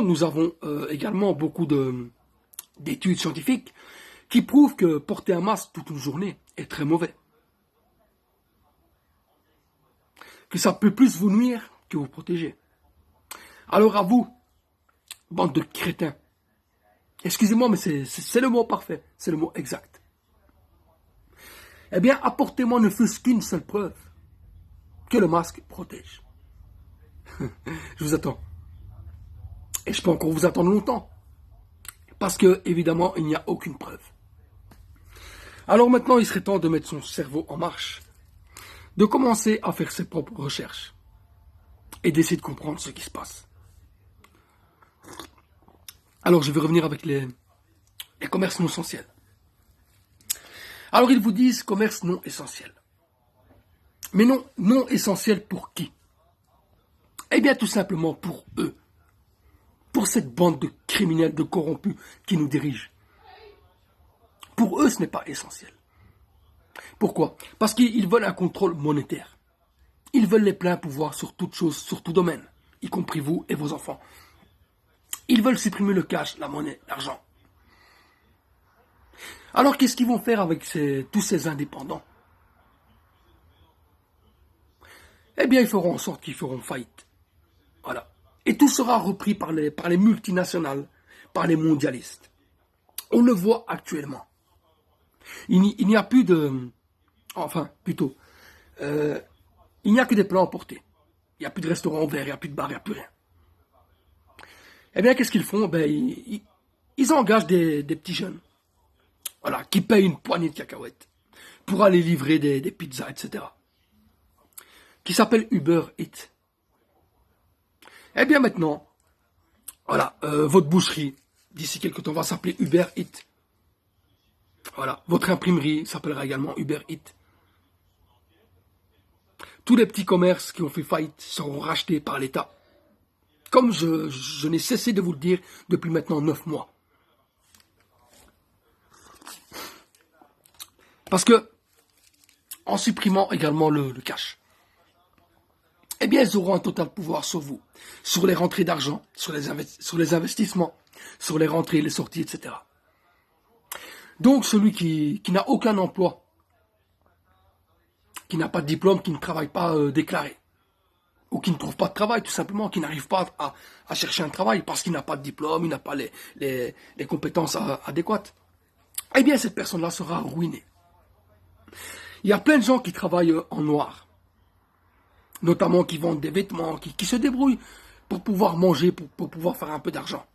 Nous avons également beaucoup d'études scientifiques qui prouvent que porter un masque toute une journée est très mauvais. Que ça peut plus vous nuire que vous protéger. Alors à vous, bande de crétins, excusez-moi, mais c'est le mot parfait, c'est le mot exact. Eh bien, apportez-moi ne fût-ce qu'une seule preuve que le masque protège. Je vous attends. Et je peux encore vous attendre longtemps. Parce que, évidemment, il n'y a aucune preuve. Alors maintenant, il serait temps de mettre son cerveau en marche, de commencer à faire ses propres recherches et d'essayer de comprendre ce qui se passe. Alors, je vais revenir avec les commerces non essentiels. Alors, ils vous disent commerce non essentiel. Mais non essentiel pour qui? Eh bien, tout simplement pour eux. Pour cette bande de criminels, de corrompus qui nous dirigent. Pour eux, ce n'est pas essentiel. Pourquoi? Parce qu'ils veulent un contrôle monétaire. Ils veulent les pleins pouvoirs sur toute chose, sur tout domaine, y compris vous et vos enfants. Ils veulent supprimer le cash, la monnaie, l'argent. Alors, qu'est-ce qu'ils vont faire avec tous ces indépendants? Eh bien, ils feront en sorte qu'ils feront faillite. Voilà. Et tout sera repris par les multinationales, par les mondialistes. On le voit actuellement. Il n'y a plus de... Enfin, plutôt. Il n'y a que des plats emportés. Il n'y a plus de restaurants ouverts, il n'y a plus de bars, il n'y a plus rien. Eh bien, qu'est-ce qu'ils font? Ben, ils engagent des petits jeunes. Voilà, qui payent une poignée de cacahuètes pour aller livrer des pizzas, etc. Qui s'appelle Uber Eats. Eh bien maintenant, voilà, votre boucherie, d'ici quelques temps, va s'appeler Uber Eats. Voilà, votre imprimerie s'appellera également Uber Eats. Tous les petits commerces qui ont fait faillite seront rachetés par l'État. Comme je n'ai cessé de vous le dire depuis maintenant 9 mois. Parce que, en supprimant également le cash, eh bien, ils auront un total pouvoir sur vous, sur les rentrées d'argent, sur les investissements, sur les rentrées, les sorties, etc. Donc, celui qui n'a aucun emploi, qui n'a pas de diplôme, qui ne travaille pas déclaré, ou qui ne trouve pas de travail, tout simplement, qui n'arrive pas à chercher un travail parce qu'il n'a pas de diplôme, il n'a pas les compétences adéquates, eh bien, cette personne-là sera ruinée. Il y a plein de gens qui travaillent en noir, notamment qui vendent des vêtements, qui se débrouillent pour pouvoir manger, pour pouvoir faire un peu d'argent.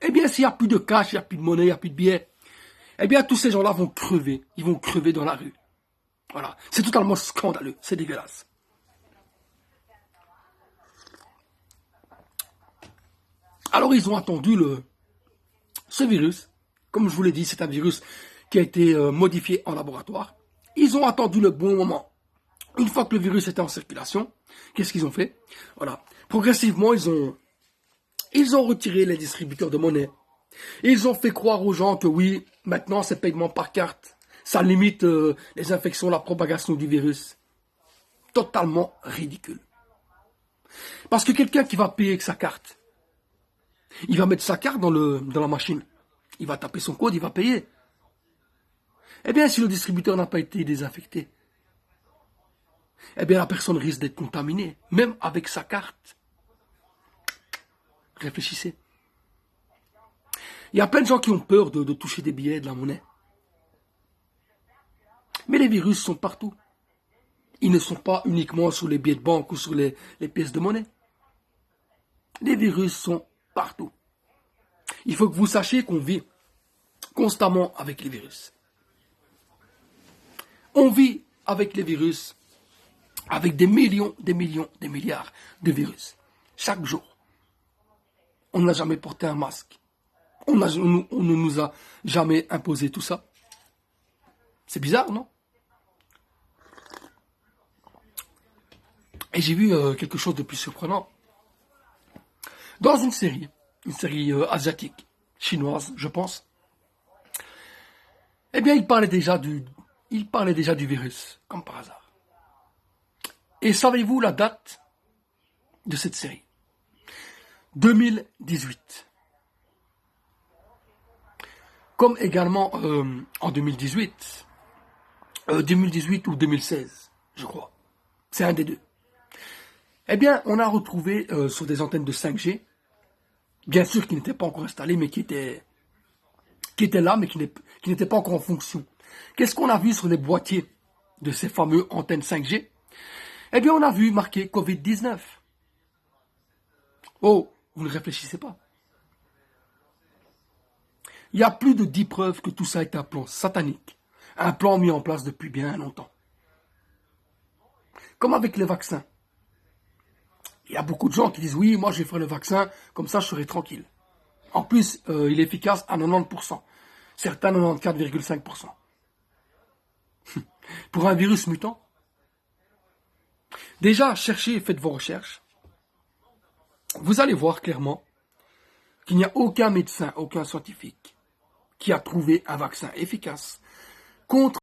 Eh bien, s'il n'y a plus de cash, il n'y a plus de monnaie, il n'y a plus de billets, eh bien, tous ces gens-là vont crever. Ils vont crever dans la rue. Voilà. C'est totalement scandaleux. C'est dégueulasse. Alors, ils ont attendu ce virus. Comme je vous l'ai dit, c'est un virus qui a été modifié en laboratoire. Ils ont attendu le bon moment. Une fois que le virus était en circulation, qu'est-ce qu'ils ont fait? Voilà. Progressivement, ils ont retiré les distributeurs de monnaie. Et ils ont fait croire aux gens que oui, maintenant c'est paiement par carte. Ça limite les infections, la propagation du virus. Totalement ridicule. Parce que quelqu'un qui va payer avec sa carte, il va mettre sa carte dans la machine. Il va taper son code, il va payer. Eh bien, si le distributeur n'a pas été désinfecté, eh bien, la personne risque d'être contaminée, même avec sa carte. Réfléchissez. Il y a plein de gens qui ont peur de toucher des billets, de la monnaie. Mais les virus sont partout. Ils ne sont pas uniquement sur les billets de banque ou sur les pièces de monnaie. Les virus sont partout. Il faut que vous sachiez qu'on vit constamment avec les virus. On vit avec les virus, avec des millions, des milliards de virus. Chaque jour. On n'a jamais porté un masque. On ne nous a jamais imposé tout ça. C'est bizarre, non? Et j'ai vu quelque chose de plus surprenant. Dans une série asiatique, chinoise, je pense, eh bien, il parlait déjà du virus, comme par hasard. Et savez-vous la date de cette série? 2018. Comme également en 2018, 2018 ou 2016, je crois. C'est un des deux. Eh bien, on a retrouvé sur des antennes de 5G, bien sûr qui n'étaient pas encore installées, mais qui étaient là, mais qui n'étaient pas encore en fonction. Qu'est-ce qu'on a vu sur les boîtiers de ces fameux antennes 5G? Eh bien, on a vu marqué Covid-19. Oh, vous ne réfléchissez pas. Il y a plus de 10 preuves que tout ça est un plan satanique, un plan mis en place depuis bien longtemps. Comme avec les vaccins. Il y a beaucoup de gens qui disent, oui, moi je vais faire le vaccin, comme ça je serai tranquille. En plus, il est efficace à 90%. Certains 94,5%. Pour un virus mutant. Déjà, cherchez et faites vos recherches. Vous allez voir clairement qu'il n'y a aucun médecin, aucun scientifique qui a trouvé un vaccin efficace contre